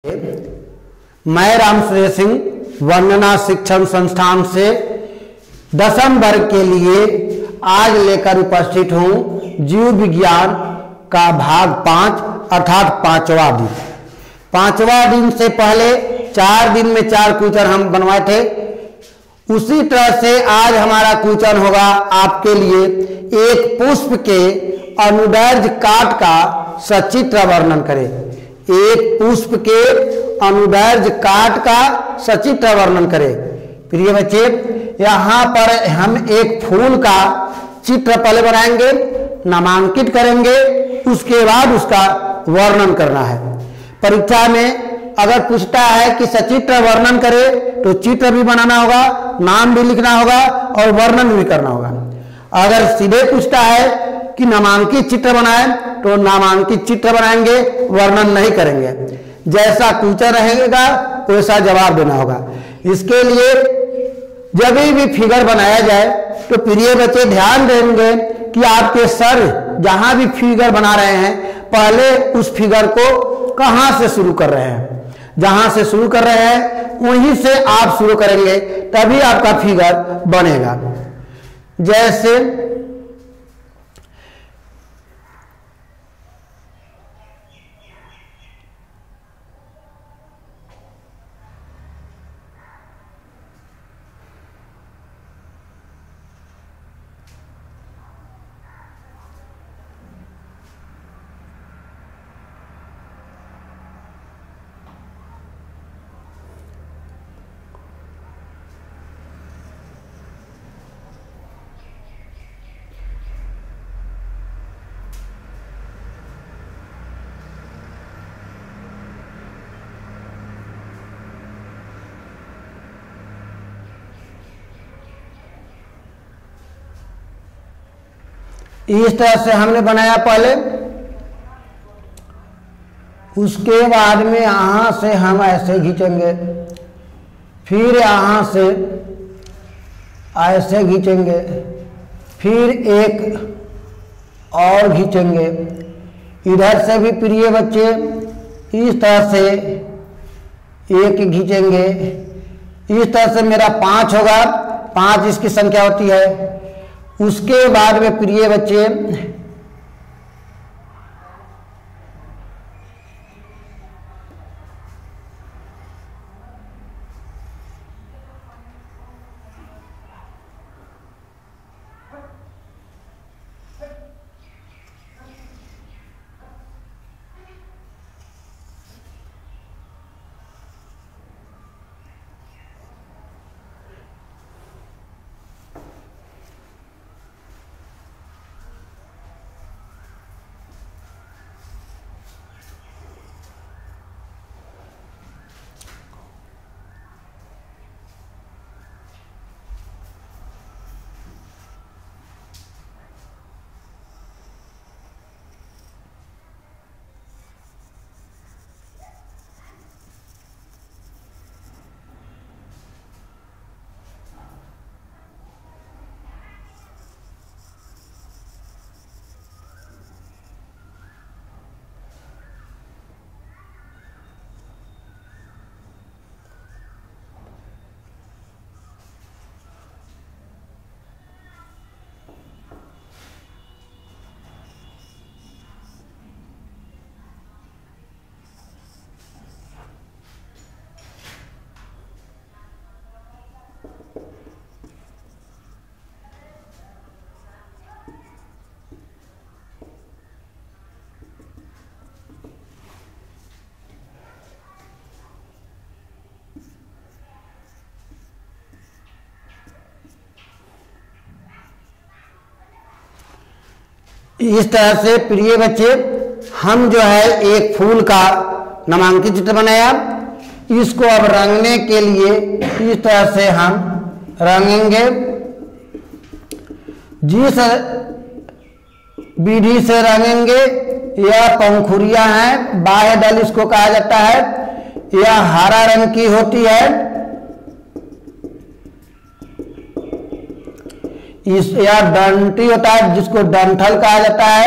मैं रामसूर्य सिंह वंदना शिक्षण संस्थान से 10वीं वर्ग के लिए आज लेकर उपस्थित हूँ जीव विज्ञान का भाग 5 अर्थात पांचवा दिन। पांचवा दिन से पहले 4 दिन में 4 क्वेश्चन हम बनवाए थे। उसी तरह से आज हमारा क्वेश्चन होगा आपके लिए एक पुष्प के अनुदैर्ध्य काट का सचित्र वर्णन करें। एक पुष्प के अनुदैर्ध्य काट का सचित्र वर्णन करें। प्रिय बच्चे, यहाँ पर हम एक फूल का चित्र पहले बनाएंगे, नामांकित करेंगे, उसके बाद उसका वर्णन करना है। परीक्षा में अगर पूछता है कि सचित्र वर्णन करे तो चित्र भी बनाना होगा, नाम भी लिखना होगा और वर्णन भी करना होगा। अगर सीधे पूछता है कि नामांकित चित्र बनाए तो नामांकित चित्र बनाएंगे, वर्णन नहीं करेंगे। जैसा क्वेश्चन रहेगा वैसा जवाब देना होगा। इसके लिए जब भी फिगर बनाया जाए तो प्रिय बच्चे ध्यान देंगे कि आपके सर जहां भी फिगर बना रहे हैं पहले उस फिगर को कहां से शुरू कर रहे हैं। जहां से शुरू कर रहे हैं वहीं से आप शुरू करेंगे, तभी आपका फिगर बनेगा। जैसे इस तरह से हमने बनाया पहले। उसके बाद में यहां से हम ऐसे खींचेंगे, फिर यहां से ऐसे खींचेंगे, फिर एक और खींचेंगे। इधर से भी प्रिय बच्चे इस तरह से एक खींचेंगे। इस तरह से मेरा 5 होगा, 5 इसकी संख्या होती है। उसके बाद में प्रिय बच्चे इस तरह से प्रिय बच्चे हम जो है एक फूल का नामांकित चित्र बनाया। इसको अब रंगने के लिए इस तरह से हम रंगेंगे। जिस विधि से रंगेंगे यह पंखुड़ियां हैं, बाह्य दल इसको कहा जाता है। यह हरा रंग की होती है। यह डंठी होता है जिसको डंठल कहा जाता है।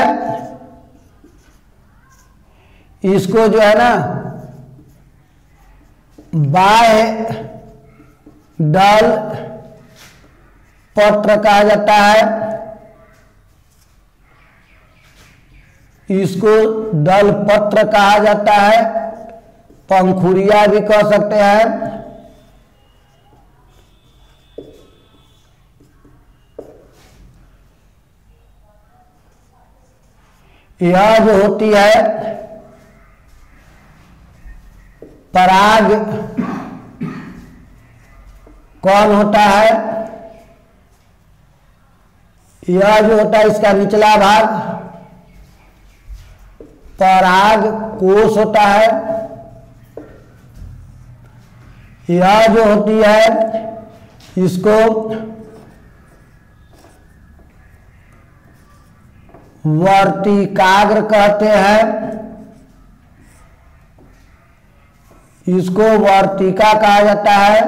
इसको जो है ना बाह्य दल पत्र कहा जाता है। इसको दल पत्र कहा जाता है, पंखुड़िया भी कह सकते हैं। यह जो होती है पराग कौन होता है, यह जो होता है इसका निचला भाग पराग कोश होता है। यह जो होती है इसको वर्तिकाग्र कहते हैं, इसको वर्तिका कहा जाता है।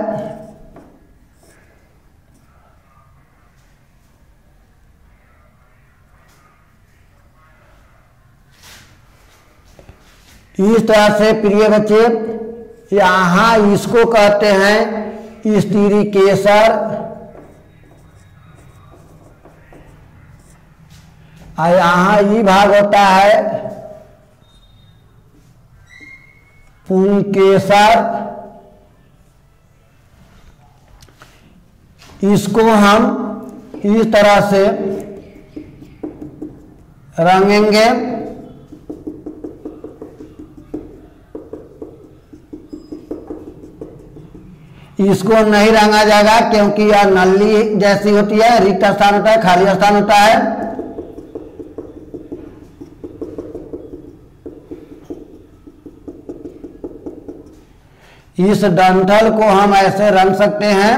इस तरह से प्रिय बच्चे यहां इसको कहते हैं स्त्रीकेसर, और यहां ये भाग होता है पुंकेसर। इसको हम इस तरह से रंगेंगे। इसको नहीं रंगा जाएगा क्योंकि यह नली जैसी होती है, रिक्त स्थान होता है, खाली स्थान होता है। इस डंठल को हम ऐसे रंग सकते हैं।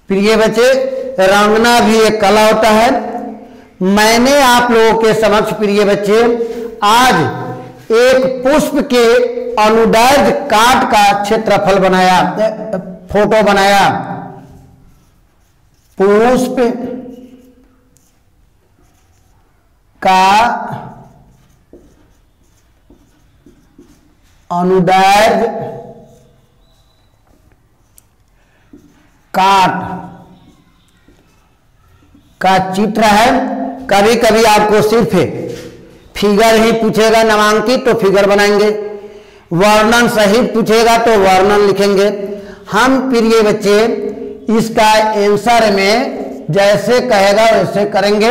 प्रिय बच्चे रंगना भी एक कला होता है। मैंने आप लोगों के समक्ष प्रिय बच्चे आज एक पुष्प के अनुदैर्ध्य काट का क्षेत्रफल बनाया, फोटो बनाया। पुष्प का अनुदैर्ध्य काट का चित्र है। कभी कभी आपको सिर्फ फिगर ही पूछेगा नामांकित तो फिगर बनाएंगे, वर्णन सहित पूछेगा तो वर्णन लिखेंगे। हम प्रिय बच्चे इसका आंसर में जैसे कहेगा वैसे करेंगे।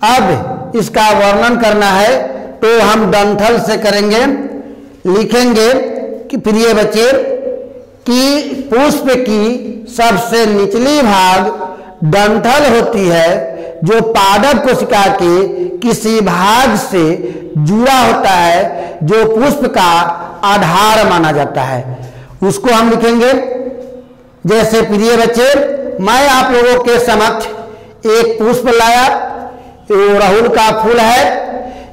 अब इसका वर्णन करना है तो हम डंठल से करेंगे। लिखेंगे कि प्रिय बच्चे कि पुष्प की सबसे निचली भाग डंठल होती है जो पादप कोशिका के किसी भाग से जुड़ा होता है, जो पुष्प का आधार माना जाता है। उसको हम लिखेंगे जैसे प्रिय बच्चे मैं आप लोगों के समक्ष एक पुष्प लाया, अड़हुल का फूल है।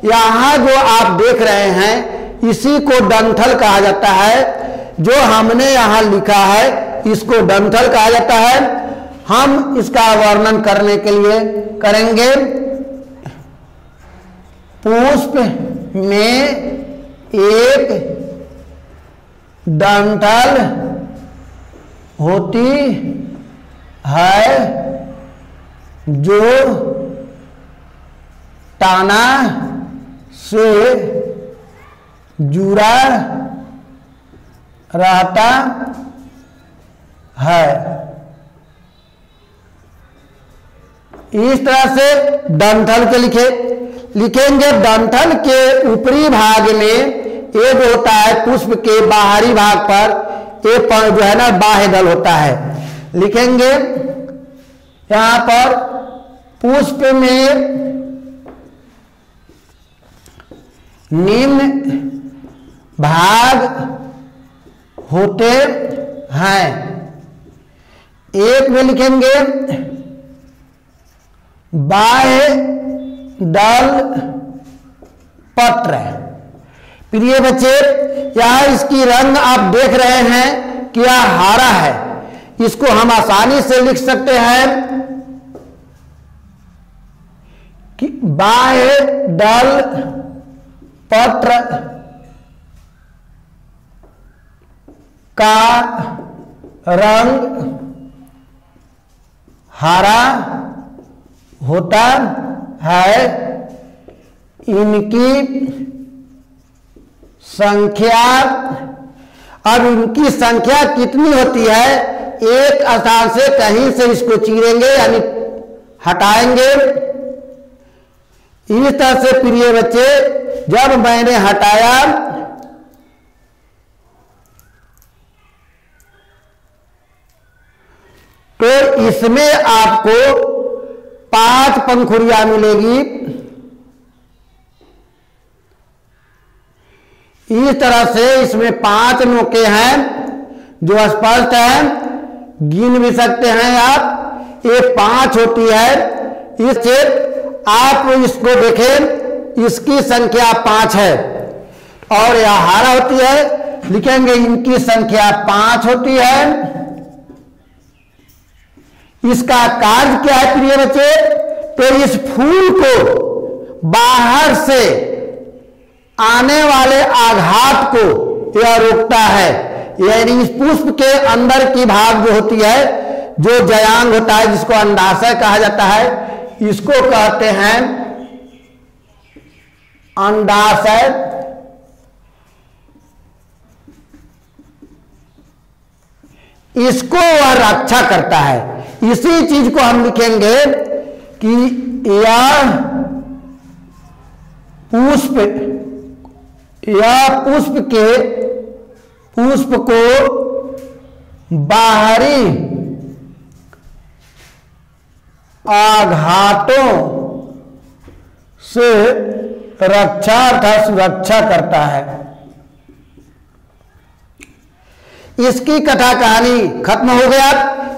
यहां जो आप देख रहे हैं इसी को डंठल कहा जाता है। जो हमने यहां लिखा है इसको डंठल कहा जाता है। हम इसका वर्णन करने के लिए करेंगे। पुष्प में एक डंठल होती है जो तना से जुड़ा रहता है। इस तरह से डंठल के लिखेंगे। डंठल के ऊपरी भाग में एक होता है पुष्प के बाहरी भाग पर एक जो है ना बाह्य दल होता है। लिखेंगे यहां पर पुष्प में निम्न भाग होते हैं। एक में लिखेंगे बाह्य दल पत्र। प्रिय बच्चे यहां इसकी रंग आप देख रहे हैं कि यह हरा है। इसको हम आसानी से लिख सकते हैं कि बाह्य दल पत्र का रंग हरा होता है। इनकी संख्या, अब इनकी संख्या कितनी होती है, एक स्थान से कहीं से इसको चीरेंगे यानी हटाएंगे। इस तरह से प्रिय बच्चे जब मैंने हटाया तो इसमें आपको 5 पंखुड़ियां मिलेगी। इस तरह से इसमें 5 नोके हैं जो स्पष्ट है, गिन भी सकते हैं आप। ये 5 होती है। इससे आप इसको देखें, इसकी संख्या 5 है और यह हारा होती है, लिखेंगे इनकी संख्या 5 होती है। इसका कार्य क्या है प्रिय बच्चे, तो इस फूल को बाहर से आने वाले आघात को यह रोकता है। यानी इस पुष्प के अंदर की भाग जो होती है, जो जयांग होता है, जिसको अंडाशय कहा जाता है, इसको कहते हैं अंडाशय। इसको वह रक्षा करता है। इसी चीज को हम लिखेंगे कि यह पुष्प को बाहरी आघातों से रक्षा अर्थात सुरक्षा करता है। इसकी कथा कहानी खत्म हो गया।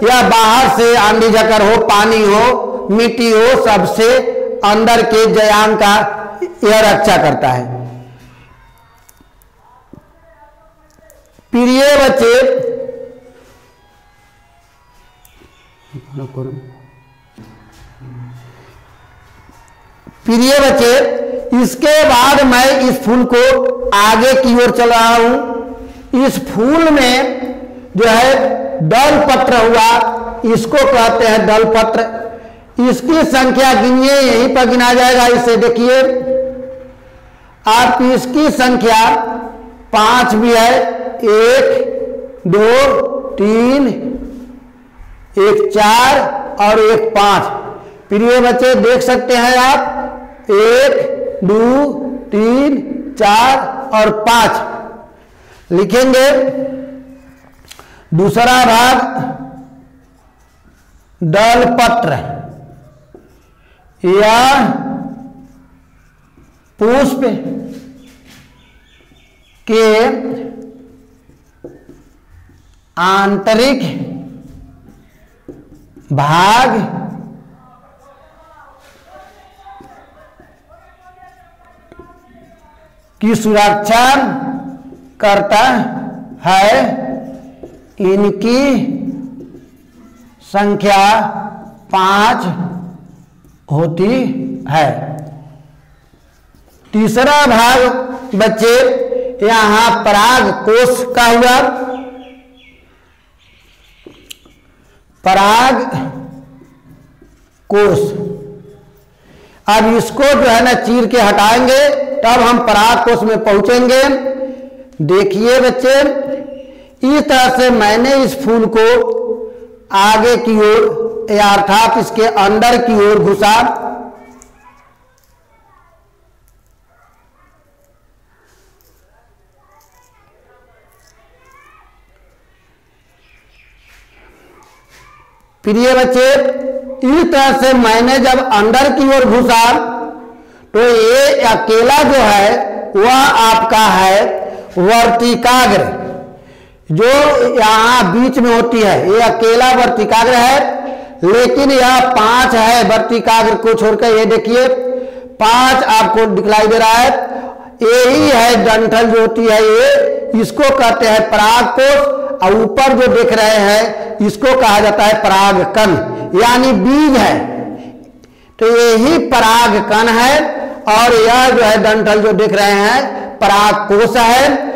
या बाहर से आंधी झकर हो, पानी हो, मिट्टी हो, सबसे अंदर के जयांग का यह रक्षा करता है। प्रिय बच्चे इसके बाद मैं इस फूल को आगे की ओर चल रहा हूं। इस फूल में जो है दल पत्र हुआ, इसको कहते हैं दल पत्र। इसकी संख्या गिनिए, यहीं पर गिना जाएगा। इसे देखिए आप, इसकी संख्या 5 भी है। 1 2 3 1 4 और 1 5। प्रिय बच्चे देख सकते हैं आप, 1 2 3 4 और 5 लिखेंगे। दूसरा भाग दल पत्र या पुष्प के आंतरिक भाग की सुरक्षा करता है। इनकी संख्या 5 होती है। तीसरा भाग बच्चे यहां पराग कोश का हुआ। पराग कोश, अब इसको जो है ना चीर के हटाएंगे, तब हम पराग कोश में पहुंचेंगे। देखिए बच्चे, इस तरह से मैंने इस फूल को आगे की ओर या अर्थात इसके अंदर की ओर घुसा। प्रिय बच्चे, इस तरह से मैंने जब अंदर की ओर घुसा तो ये अकेला जो है वह आपका है वर्तिकाग्र, जो यहां बीच में होती है। ये अकेला वर्तिकाग्र है, लेकिन यह 5 है वर्तिकाग्र को छोड़कर। ये देखिए 5 आपको दिखलाई दे रहा है। यही है डंठल जो होती है, ये इसको कहते हैं परागकोश। और ऊपर जो देख रहे हैं इसको कहा जाता है परागकण, यानी बीज है। तो यही परागकण है और यह जो है डंठल जो देख रहे हैं परागकोश है।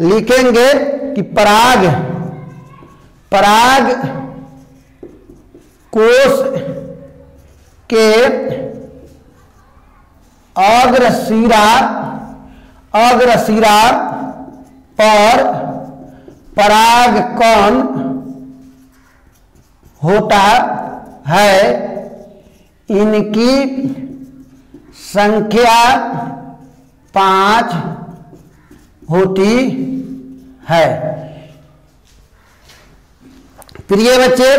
लिखेंगे कि पराग पराग कोश के अग्रशिरा पर परागकण होता है। इनकी संख्या 5 होती है। प्रिय बच्चे,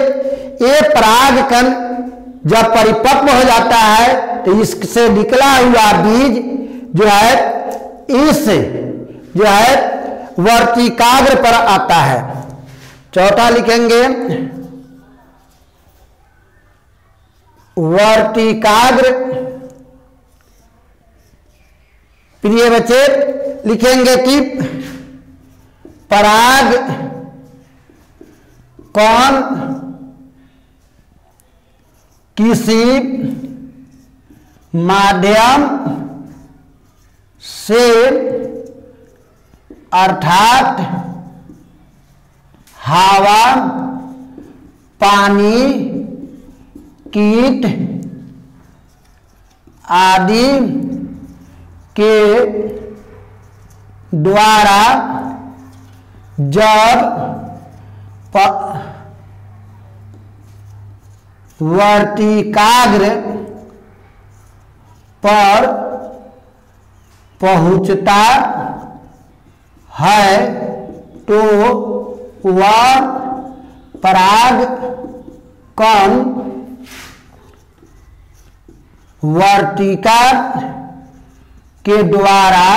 ये परागकण जब परिपक्व हो जाता है तो इससे निकला हुआ बीज जो है इस जो है वर्तिकाग्र पर आता है। चौथा लिखेंगे वर्तिकाग्र। प्रिय बच्चे, लिखेंगे कि पराग कण किसी माध्यम से अर्थात हवा, पानी, कीट आदि के द्वारा जब वर्तिकाग्र पर पहुंचता है तो वह पराग कण वर्तिका के द्वारा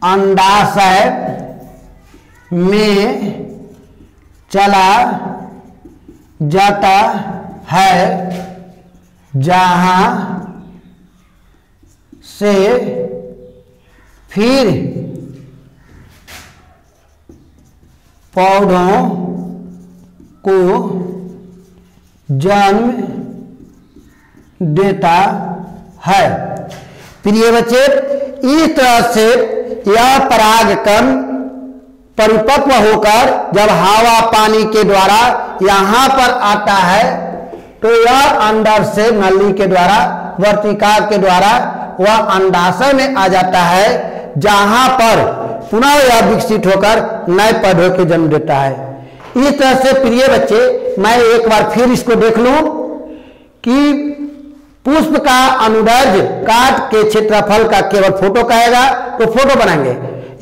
अंडाशय में चला जाता है, जहां से फिर पौधों को जन्म देता है। प्रिय बच्चे, इस तरह से यह परागकण परिपक्व होकर जब हवा पानी के द्वारा यहाँ पर आता है तो यह अंदर से नली के द्वारा वर्तिका के द्वारा वह अंडाशय में आ जाता है, जहां पर पुनः यह विकसित होकर नए पौधों के जन्म देता है। इस तरह से प्रिय बच्चे, मैं एक बार फिर इसको देख लूं कि पुष्प का अनुदैर्ध्य काट के क्षेत्रफल का केवल फोटो कहेगा तो फोटो बनाएंगे,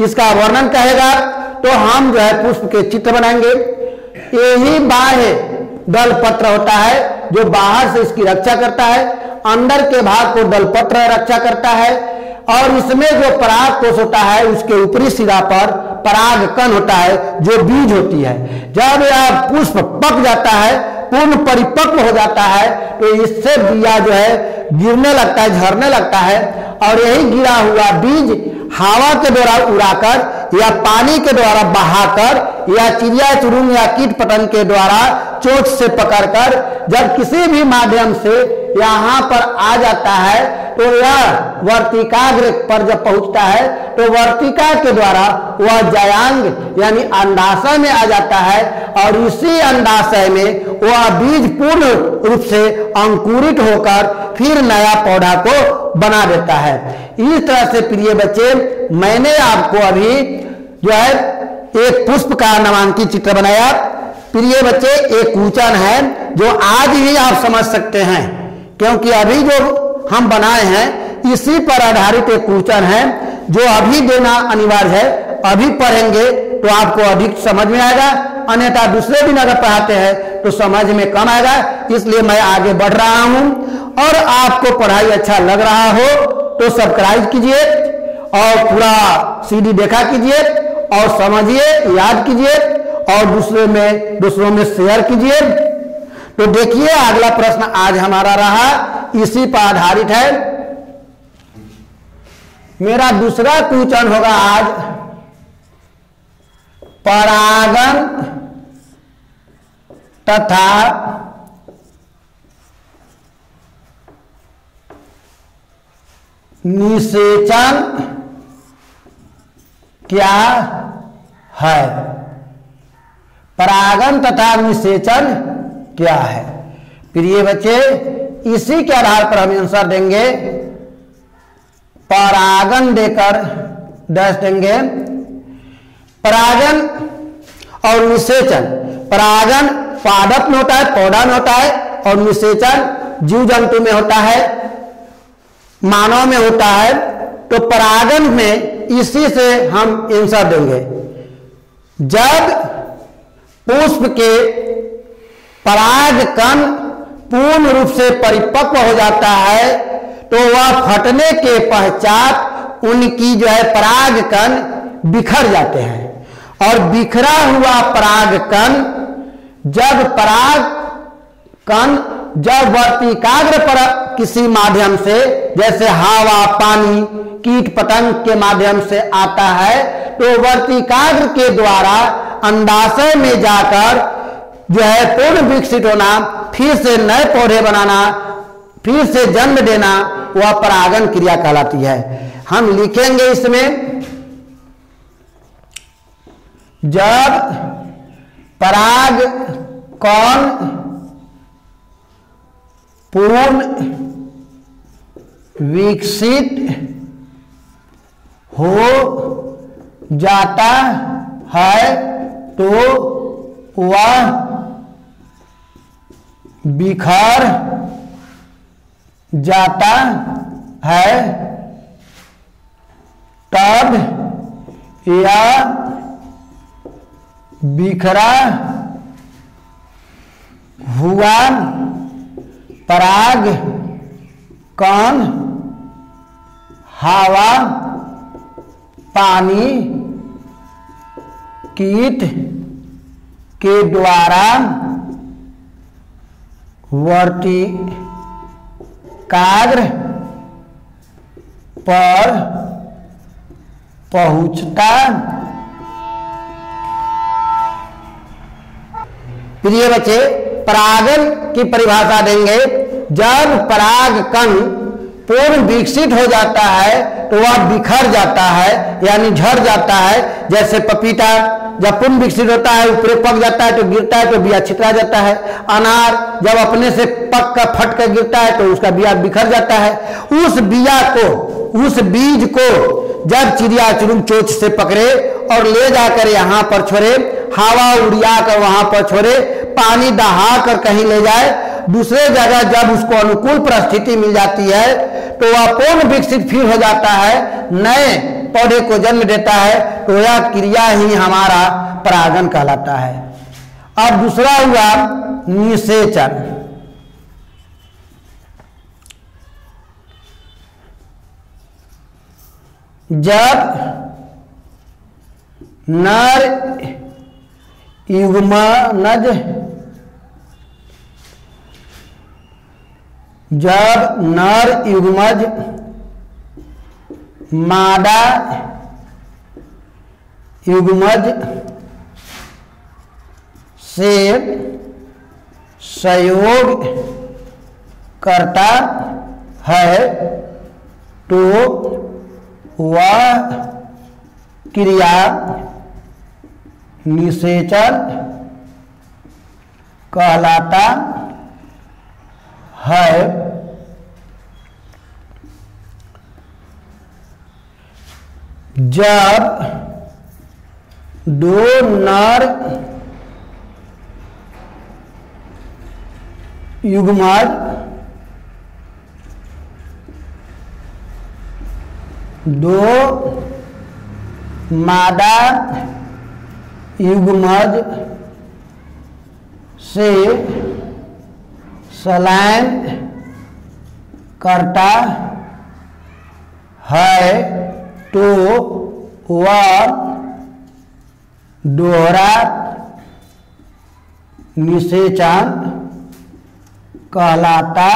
इसका वर्णन कहेगा तो हम जो है पुष्प के चित्र बनाएंगे। यही बाह्य दल पत्र होता है जो बाहर से इसकी रक्षा करता है, अंदर के भाग को दल पत्र रक्षा करता है, और इसमें जो पराग कोश होता है उसके ऊपरी सिरा पर परागकण होता है जो बीज होती है। जब यह पुष्प पक जाता है, पूर्ण परिपक्व हो जाता है, तो इससे बिया जो है गिरने लगता है, झरने लगता है, और यही गिरा हुआ बीज हवा के द्वारा उड़ाकर या पानी के द्वारा बहाकर या चिड़िया चुरुंग या कीट पतंग के द्वारा चोंच से पकड़कर जब किसी भी माध्यम से यहाँ पर आ जाता है तो यह वर्तिकाग्र पर जब पहुंचता है तो वर्तिका के द्वारा वह जयांग यानी अंडाशय में आ जाता है, और इसी अंडाशय में वह बीज पूर्ण रूप से अंकुरित होकर फिर नया पौधा को बना देता है। इस तरह से प्रिय बच्चे, मैंने आपको अभी जो है एक पुष्प का नामांकित चित्र बनाया। प्रिय बच्चे, एक कूचन है जो आज ही आप समझ सकते हैं, क्योंकि अभी जो हम बनाए हैं इसी पर आधारित एक कूचन है जो अभी देना अनिवार्य है। अभी पढ़ेंगे तो आपको अधिक समझ में आएगा, अन्यथा दूसरे दिन अगर पढ़ाते हैं तो समझ में कम आएगा। इसलिए मैं आगे बढ़ रहा हूं, और आपको पढ़ाई अच्छा लग रहा हो तो सब्सक्राइब कीजिए और पूरा सीडी देखा कीजिए और समझिए, याद कीजिए और दूसरों में शेयर कीजिए। तो देखिए, अगला प्रश्न आज हमारा रहा, इसी पर आधारित है। मेरा दूसरा क्वेश्चन होगा आज परागण तथा निषेचन क्या है। परागन तथा निषेचन क्या है। प्रिय बच्चे, इसी के आधार पर हम आंसर देंगे। परागन देकर डैश देंगे। परागन और निषेचन, परागन पादप में होता है, पौधा में होता है, और निषेचन जीव जंतु में होता है, मानव में होता है। तो परागन में इसी से हम आंसर देंगे। जब पुष्प के परागकण पूर्ण रूप से परिपक्व हो जाता है तो वह फटने के पश्चात उनकी जो है परागकण बिखर जाते हैं, और बिखरा हुआ परागकण जब वर्तिकाग्र पर किसी माध्यम से, जैसे हवा, पानी, कीट पतंग के माध्यम से आता है, तो वर्तिकाग्र के द्वारा अंडाशय में जाकर जो है पूर्ण विकसित होना, फिर से नए पौधे बनाना, फिर से जन्म देना, वह परागन क्रिया कहलाती है। हम लिखेंगे इसमें, जब परागकण पूर्ण विकसित हो जाता है तो वह बिखर जाता है, तब यह बिखरा हुआ परागकण हवा, पानी, कीट के द्वारा वर्तिकाग्र पर पहुंचता। प्रिय बच्चे, परागन की परिभाषा देंगे। जब परागकण पूर्ण विकसित हो जाता है तो वह बिखर जाता है, यानी झड़ जाता है। जैसे पपीता जब पूर्ण विकसित होता है, ऊपर पक जाता है तो गिरता है तो बिया छितरा जाता है। अनार जब अपने से पक कर फट कर गिरता है तो उसका बिया बिखर जाता है। उस बिया को, उस बीज को जब चिड़िया चुरुंग चोंच से पकड़े और ले जाकर यहाँ पर छोड़े, हवा उड़िया कर वहां पर छोड़े, पानी दहा कर कहीं ले जाए, दूसरे जगह जब उसको अनुकूल परिस्थिति मिल जाती है तो वह पूर्ण विकसित फिर हो जाता है, नए पौधे को जन्म देता है, तो यह क्रिया ही हमारा परागन कहलाता है। अब दूसरा हुआ निषेचन। जब नर युग्मनज, जब नर युग्मज मादा युग्मज से सहयोग करता है तो वह क्रिया निषेचन कहलाता है। जब दो नर युग्मज दो मादा युग्मज से संलयन करता है तो वह दोहरा निषेचन कहलाता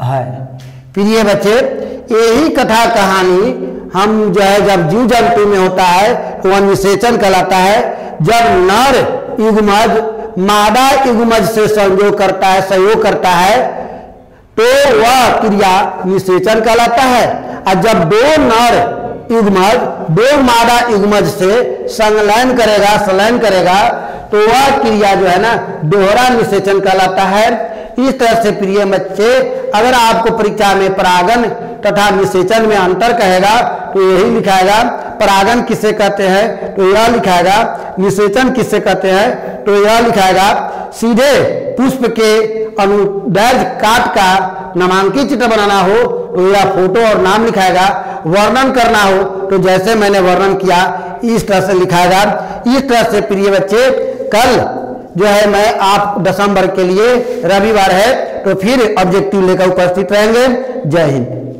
है। प्रिय बच्चे, यही कथा कहानी हम जो है जब जीव जंतु में होता है तो वह निषेचन कहलाता है। जब नर युग्मज मादा युग्मज से सहयोग करता है तो वह क्रिया निषेचन कहलाता है। और जब दो नर युग्मज दो मादा युग्मज से संलयन करेगा तो वह क्रिया जो है ना दोहरा निषेचन कहलाता है। इस तरह से प्रिय बच्चे, अगर आपको परीक्षा में परागन तथा निषेचन में अंतर कहेगा तो यही लिखाएगा, परागन किसे कहते हैं तो यह लिखाएगा, निषेचन किसे कहते हैं तो यह लिखाएगा। सीधे पुष्प के अनुदैर्घ्य काट का नामांकित चित्र बनाना हो तो यह फोटो और नाम लिखाएगा। वर्णन करना हो तो जैसे मैंने वर्णन किया इस तरह से लिखाएगा। इस तरह से प्रिय बच्चे, कल जो है मैं आप दसम वर्ग के लिए रविवार है तो फिर ऑब्जेक्टिव लेकर उपस्थित रहेंगे। जय हिंद।